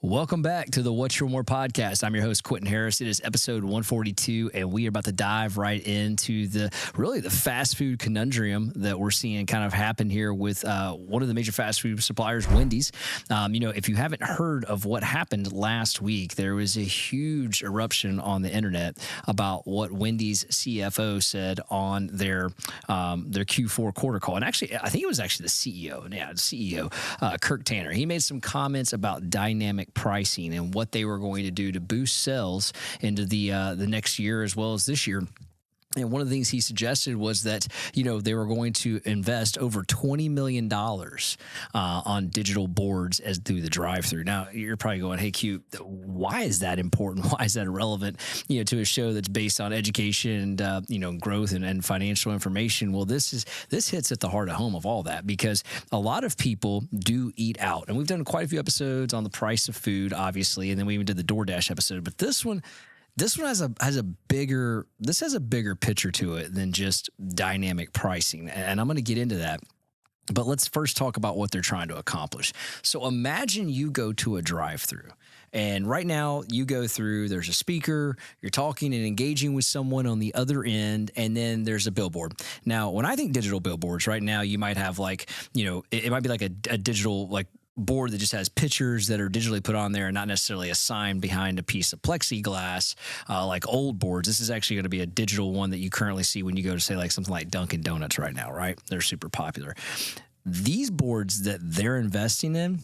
Welcome back to the What's Your More podcast. I'm your host, Quinton Harris. It is episode 142, and we are about to dive right into the fast food conundrum that we're seeing kind of happen here with one of the major fast food suppliers, Wendy's. If you haven't heard of what happened last week, there was a huge eruption on the internet about what Wendy's CFO said on their Q4 quarter call. And actually, I think it was actually the CEO. Yeah, the CEO, Kirk Tanner. He made some comments about dynamic pricing and what they were going to do to boost sales into the next year as well as this year. And one of the things he suggested was that, they were going to invest over $20 million on digital boards as through the drive-through. Now, you're probably going, hey, Q, why is that important? Why is that relevant, to a show that's based on education and, growth and financial information? Well, this hits at the heart of home of all that, because a lot of people do eat out. And we've done quite a few episodes on the price of food, obviously, and then we even did the DoorDash episode. But this one has a bigger picture to it than just dynamic pricing. And I'm going to get into that. But let's first talk about what they're trying to accomplish. So imagine you go to a drive-through, and right now you go through, there's a speaker, you're talking and engaging with someone on the other end, and then there's a billboard. Now, when I think digital billboards, right now you might have it might be like a digital board that just has pictures that are digitally put on there and not necessarily a sign behind a piece of plexiglass like old boards. This is actually going to be a digital one that you currently see when you go to, say, like something like Dunkin' Donuts right now, right? They're super popular. These boards that they're investing in,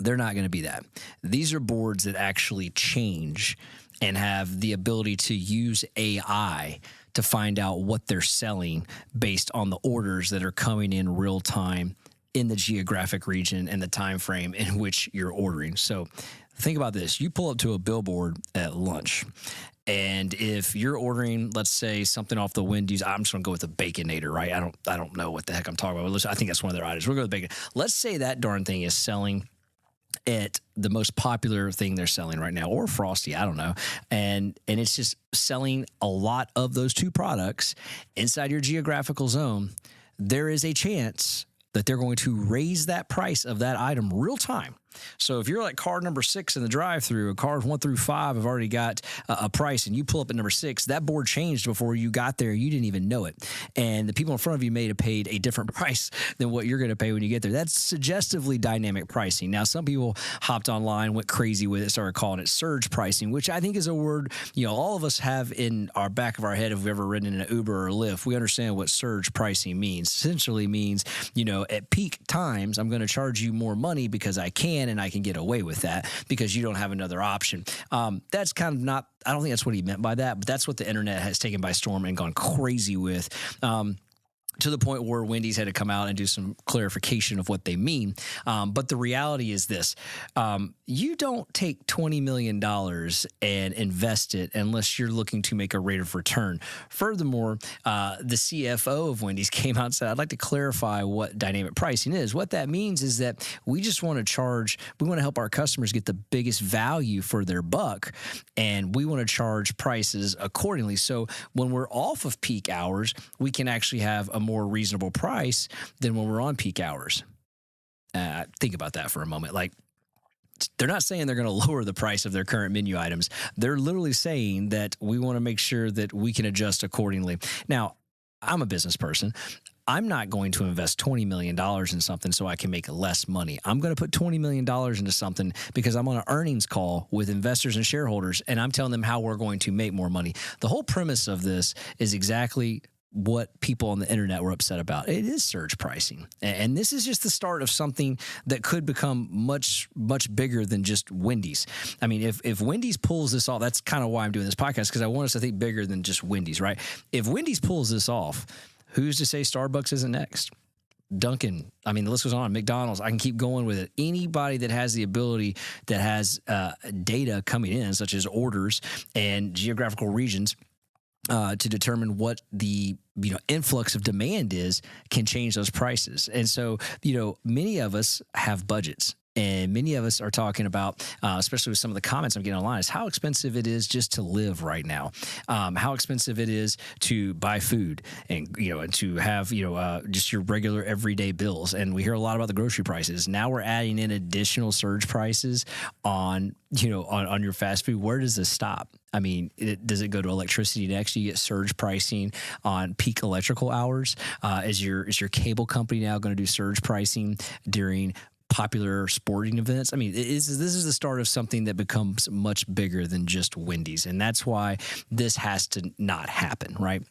they're not going to be that. These are boards that actually change and have the ability to use AI to find out what they're selling based on the orders that are coming in real time in the geographic region and the time frame in which you're ordering. So think about this. You pull up to a billboard at lunch, and if you're ordering, let's say, something off the Wendy's, I'm just going to go with the Baconator, right? I don't know what the heck I'm talking about. I think that's one of their items. We'll go with bacon. Let's say that darn thing is selling at the most popular thing they're selling right now, or Frosty, I don't know. And it's just selling a lot of those two products inside your geographical zone. There is a chance that they're going to raise that price of that item real time. So if you're like car number 6 in the drive-through, cars 1 through 5 have already got a price, and you pull up at number 6, that board changed before you got there. You didn't even know it. And the people in front of you may have paid a different price than what you're going to pay when you get there. That's suggestively dynamic pricing. Now, some people hopped online, went crazy with it, started calling it surge pricing, which I think is a word, all of us have in our back of our head if we've ever ridden in an Uber or Lyft. We understand what surge pricing means. Essentially means, at peak times, I'm going to charge you more money because I can, and I can get away with that because you don't have another option. That's kind of not, I don't think that's what he meant by that, but that's what the internet has taken by storm and gone crazy with. To the point where Wendy's had to come out and do some clarification of what they mean. But the reality is this. You don't take $20 million and invest it unless you're looking to make a rate of return. Furthermore, the CFO of Wendy's came out and said, I'd like to clarify what dynamic pricing is. What that means is that we just want to help our customers get the biggest value for their buck, and we want to charge prices accordingly. So when we're off of peak hours, we can actually have a more reasonable price than when we're on peak hours. Think about that for a moment. They're not saying they're going to lower the price of their current menu items. They're literally saying that we want to make sure that we can adjust accordingly. Now, I'm a business person. I'm not going to invest $20 million in something so I can make less money. I'm going to put $20 million into something because I'm on an earnings call with investors and shareholders, and I'm telling them how we're going to make more money. The whole premise of this is exactly what people on the internet were upset about. It is surge pricing. And this is just the start of something that could become much, much bigger than just Wendy's. I mean, if Wendy's pulls this off, that's kind of why I'm doing this podcast, because I want us to think bigger than just Wendy's, right? If Wendy's pulls this off, who's to say Starbucks isn't next? Dunkin', I mean, the list goes on. McDonald's, I can keep going with it. Anybody that has the ability, that has data coming in, such as orders and geographical regions, to determine what the influx of demand is, can change those prices. And so, many of us have budgets. And many of us are talking about, especially with some of the comments I'm getting online, is how expensive it is just to live right now, how expensive it is to buy food and, and to have, just your regular everyday bills. And we hear a lot about the grocery prices. Now we're adding in additional surge prices on, on your fast food. Where does this stop? I mean, does it go to electricity next? You get surge pricing on peak electrical hours. Is your cable company now going to do surge pricing during popular sporting events? I mean, this is the start of something that becomes much bigger than just Wendy's. And that's why this has to not happen, right?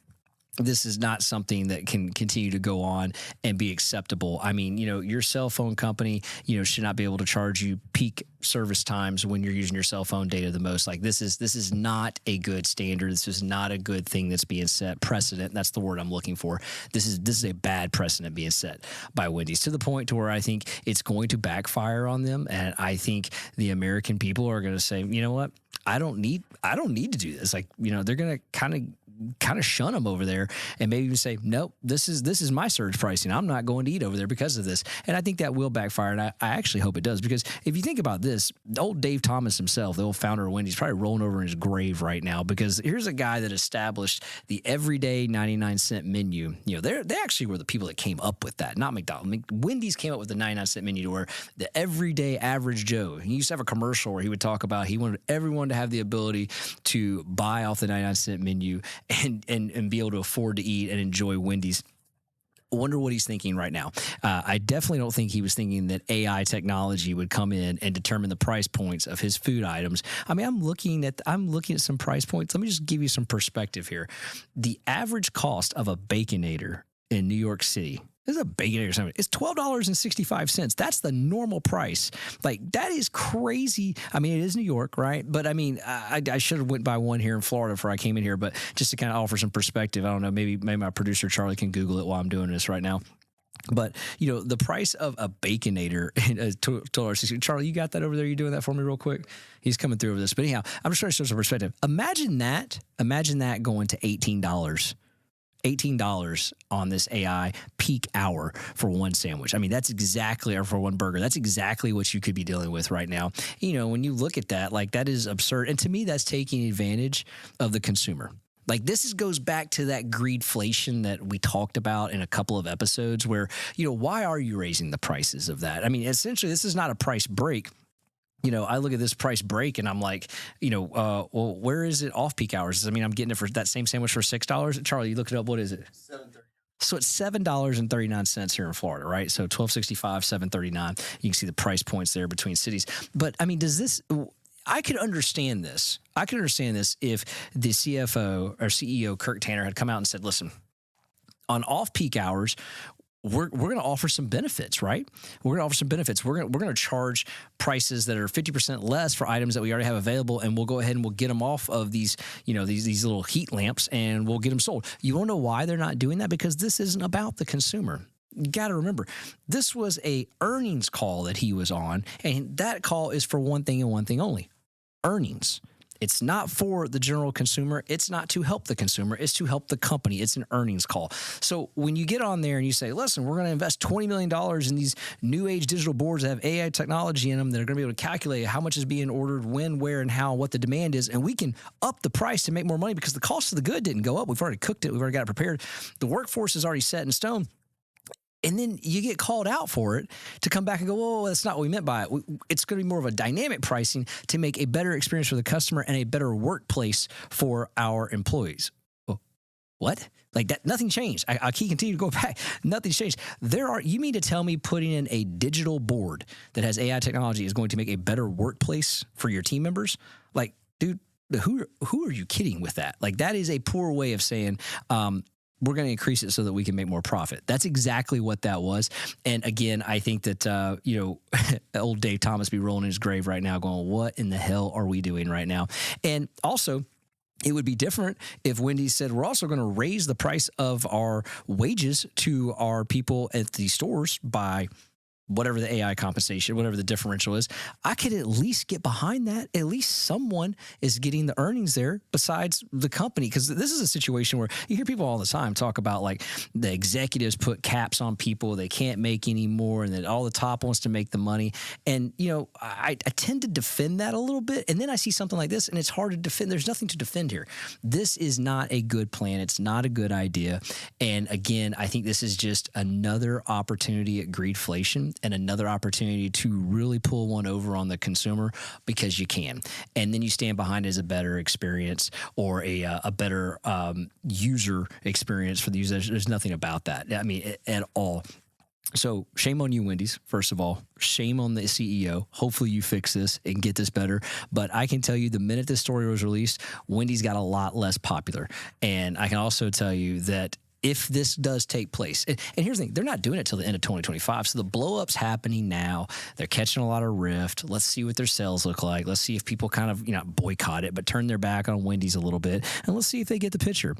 This is not something that can continue to go on and be acceptable. I mean, your cell phone company, should not be able to charge you peak service times when you're using your cell phone data the most. Like this is not a good standard. This is not a good thing that's being set. Precedent, that's the word I'm looking for. This is a bad precedent being set by Wendy's, to the point to where I think it's going to backfire on them. And I think the American people are going to say, you know what? I don't need to do this. Like, they're going to kind of shun them over there and maybe even say, nope, this is my surge pricing. I'm not going to eat over there because of this. And I think that will backfire. And I actually hope it does, because if you think about this, old Dave Thomas himself, the old founder of Wendy's, probably rolling over in his grave right now, because here's a guy that established the everyday 99-cent menu. They actually were the people that came up with that, not McDonald's. Wendy's came up with the 99-cent menu to where the everyday average Joe, he used to have a commercial where he would talk about he wanted everyone to have the ability to buy off the 99-cent menu and be able to afford to eat and enjoy Wendy's. I wonder what he's thinking right now. I definitely don't think he was thinking that AI technology would come in and determine the price points of his food items. I mean, I'm looking at some price points. Let me just give you some perspective here. The average cost of a Baconator in New York City, this is a Baconator or something, it's $12.65. That's the normal price. Like, that is crazy. I mean, it is New York, right? But I mean, I should have went by one here in Florida before I came in here, but just to kind of offer some perspective, I don't know, maybe my producer Charlie can Google it while I'm doing this right now. But, the price of a Baconator, $12.60. Charlie, you got that over there? You doing that for me real quick? He's coming through over this. But anyhow, I'm just trying to show some perspective. Imagine that going to $18. $18 on this AI peak hour for one sandwich. I mean, that's exactly, or for one burger, that's exactly what you could be dealing with right now. When you look at that, like, that is absurd. And to me, that's taking advantage of the consumer. Like, this goes back to that greedflation that we talked about in a couple of episodes where, why are you raising the prices of that? I mean, essentially, this is not a price break. I look at this price break and I'm like, well, where is it off peak hours? I mean, I'm getting it for that same sandwich for $6. Charlie, you look it up. What is it? $7.30. So it's $7.39 here in Florida, right? So $12.65, $7.39. You can see the price points there between cities. But I mean, I could understand this. I could understand this if the CFO or CEO, Kirk Tanner, had come out and said, listen, on off peak hours, we're going to offer some benefits, right? We're going to offer some benefits. We're going to charge prices that are 50% less for items that we already have available, and we'll go ahead and we'll get them off of these, these little heat lamps, and we'll get them sold. You want to know why they're not doing that? Because this isn't about the consumer. You got to remember, this was a earnings call that he was on, and that call is for one thing and one thing only: earnings. It's not for the general consumer. It's not to help the consumer. It's to help the company. It's an earnings call. So when you get on there and you say, listen, we're going to invest $20 million in these new age digital boards that have AI technology in them that are going to be able to calculate how much is being ordered, when, where, and how, what the demand is, and we can up the price to make more money because the cost of the good didn't go up. We've already cooked it. We've already got it prepared. The workforce is already set in stone. And then you get called out for it to come back and go, oh, that's not what we meant by it. It's going to be more of a dynamic pricing to make a better experience for the customer and a better workplace for our employees. Oh, what? Like that? Nothing changed. I keep continue to go back. Nothing's changed. You mean to tell me putting in a digital board that has AI technology is going to make a better workplace for your team members? Like, dude, who are you kidding with that? Like, that is a poor way of saying, we're going to increase it so that we can make more profit. That's exactly what that was. And again, I think that, old Dave Thomas be rolling in his grave right now going, what in the hell are we doing right now? And also, it would be different if Wendy said, we're also going to raise the price of our wages to our people at the stores by whatever the AI compensation, whatever the differential is, I could at least get behind that. At least someone is getting the earnings there besides the company. Because this is a situation where you hear people all the time talk about like the executives put caps on people. They can't make any more, and then all the top wants to make the money. And, you know, I tend to defend that a little bit. And then I see something like this and it's hard to defend. There's nothing to defend here. This is not a good plan. It's not a good idea. And again, I think this is just another opportunity at greedflation and another opportunity to really pull one over on the consumer because you can. And then you stand behind it as a better experience or a better user experience for the user. There's nothing about that. I mean, at all. So shame on you, Wendy's, first of all. Shame on the CEO. Hopefully you fix this and get this better. But I can tell you the minute this story was released, Wendy's got a lot less popular. And I can also tell you that if this does take place, and here's the thing, they're not doing it till the end of 2025. So the blow-up's happening now. They're catching a lot of rift. Let's see what their sales look like. Let's see if people kind of, boycott it, but turn their back on Wendy's a little bit. And let's see if they get the picture.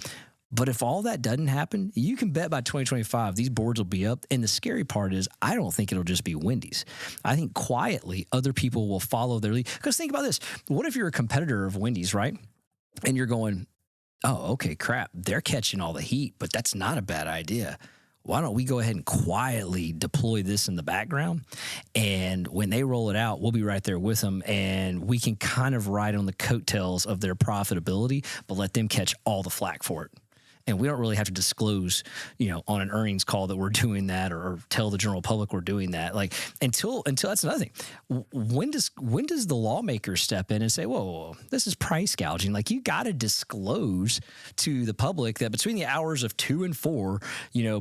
But if all that doesn't happen, you can bet by 2025, these boards will be up. And the scary part is I don't think it'll just be Wendy's. I think quietly other people will follow their lead. Because think about this. What if you're a competitor of Wendy's, right? And you're going, oh, okay, crap, they're catching all the heat, but that's not a bad idea. Why don't we go ahead and quietly deploy this in the background? And when they roll it out, we'll be right there with them, and we can kind of ride on the coattails of their profitability, but let them catch all the flack for it. And we don't really have to disclose, on an earnings call that we're doing that or tell the general public we're doing that. Like until that's another thing. When does the lawmakers step in and say, whoa, this is price gouging? Like you got to disclose to the public that between the hours of 2 and 4,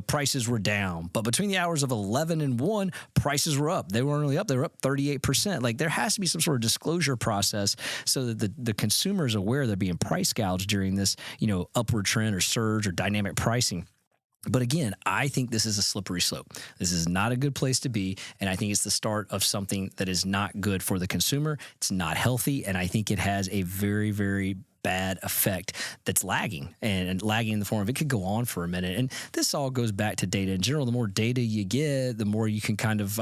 prices were down. But between the hours of 11 and 1, prices were up. They weren't really up. They were up 38%. Like there has to be some sort of disclosure process so that the consumer is aware they're being price gouged during this, upward trend or surge or dynamic pricing. But again, I think this is a slippery slope. This is not a good place to be. And I think it's the start of something that is not good for the consumer. It's not healthy. And I think it has a very, very bad effect that's lagging and lagging in the form of it could go on for a minute. And this all goes back to data in general. The more data you get, the more you can kind of,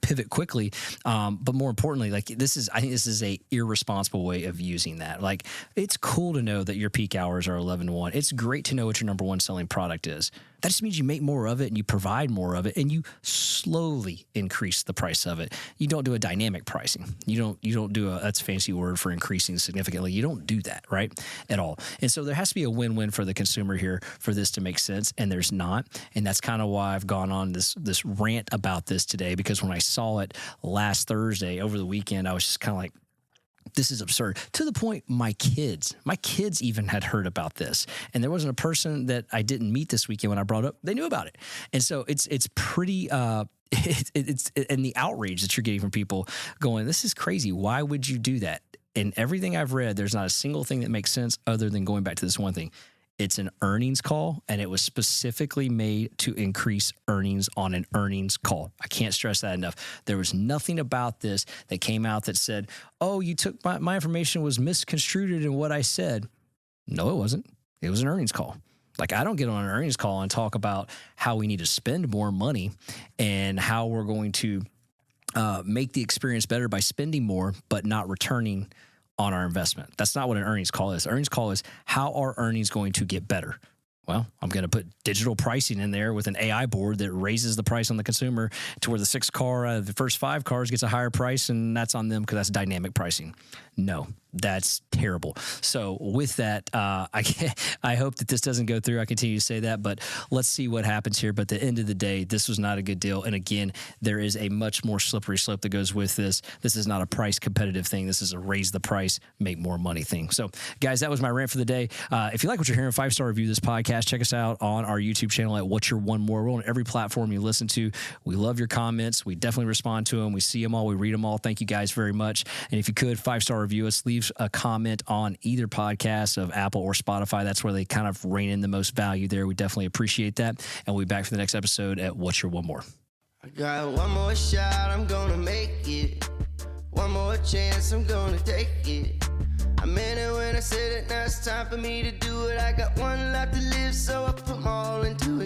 pivot quickly. But more importantly, I think this is a irresponsible way of using that. Like it's cool to know that your peak hours are 11 to 1. It's great to know what your number one selling product is. That just means you make more of it and you provide more of it and you slowly increase the price of it. You don't do a dynamic pricing. You don't do that's a fancy word for increasing significantly. You don't do that, right? At all. And so there has to be a win-win for the consumer here for this to make sense. And there's not. And that's kind of why I've gone on this rant about this today, because when I saw it last Thursday over the weekend, I was just kind of like, this is absurd. To the point, my kids even had heard about this. And there wasn't a person that I didn't meet this weekend when I brought it up. They knew about it. And so it's pretty, it's and the outrage that you're getting from people going, this is crazy. Why would you do that? And everything I've read, there's not a single thing that makes sense other than going back to this one thing. It's an earnings call, and it was specifically made to increase earnings on an earnings call. I can't stress that enough. There was nothing about this that came out that said, oh, you took my information was misconstrued in what I said. No, it wasn't. It was an earnings call. Like I don't get on an earnings call and talk about how we need to spend more money and how we're going to make the experience better by spending more, but not returning on our investment. That's not what an earnings call is. Earnings call is how are earnings going to get better? Well, I'm going to put digital pricing in there with an AI board that raises the price on the consumer to where the sixth car out of the first 5 cars gets a higher price, and that's on them because that's dynamic pricing. No, that's terrible. So with that, I hope that this doesn't go through. I continue to say that, but let's see what happens here. But at the end of the day, this was not a good deal. And again, there is a much more slippery slope that goes with this. This is not a price competitive thing. This is a raise the price, make more money thing. So guys, that was my rant for the day. If you like what you're hearing, 5-star review this podcast. Check us out on our YouTube channel at What's Your One More. We're on every platform you listen to. We love your comments. We definitely respond to them. We see them all. We read them all. Thank you guys very much. And if you could, 5-star review us. Leave a comment on either podcast of Apple or Spotify. That's where they kind of rein in the most value there. We definitely appreciate that. And we'll be back for the next episode at What's Your One More. I got one more shot. I'm going to make it. One more chance. I'm going to take it. I meant it when I said it. Now it's time for me to do it. I got one life to live, so I put my all into it.